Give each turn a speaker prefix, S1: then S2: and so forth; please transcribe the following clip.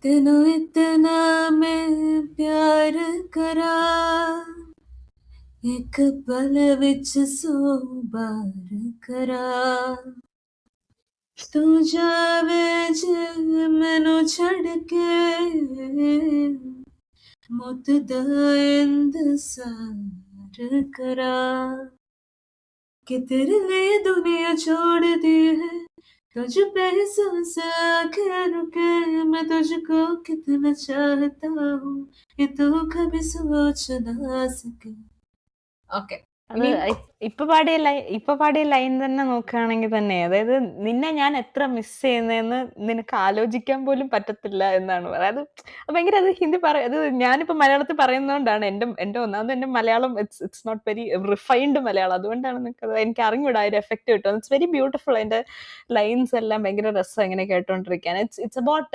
S1: तेनू इतना मैं प्यार करा, एक पल विच 100 बार करा। तू जावे जे मैनू छड़ के, मौत दा इंतजार करा। कि तेरे लिए दुनिया छोड़ दी है, तुझ पे ही सांस आके रुके। मैं तुझको कितना चाहता हूँ, ये तू कभी सोच ना सके. ഓക്കെ,
S2: അത്
S1: ഇനി
S2: ഇപ്പൊ പാടിയ ലൈൻ തന്നെ നോക്കുകയാണെങ്കിൽ തന്നെ, അതായത് നിന്നെ ഞാൻ എത്ര മിസ് ചെയ്യുന്നതെന്ന് നിനക്ക് ആലോചിക്കാൻ പോലും പറ്റത്തില്ല എന്നാണ് പറയുന്നത്. അത് ഭയങ്കര, അത് ഹിന്ദി അത് ഞാനിപ്പോ മലയാളത്തിൽ പറയുന്നതുകൊണ്ടാണ് എന്റെ ഒന്നാമത് എന്റെ Malayalam it's not very refined Malayalam, അതുകൊണ്ടാണ് എനിക്ക് അറിഞ്ഞൂടാ ഒരു എഫക്ട് കിട്ടും. It's very beautiful. അതിന്റെ ലൈൻസ് എല്ലാം ഭയങ്കര രസം ഇങ്ങനെ കേട്ടോണ്ടിരിക്കാൻ. It's about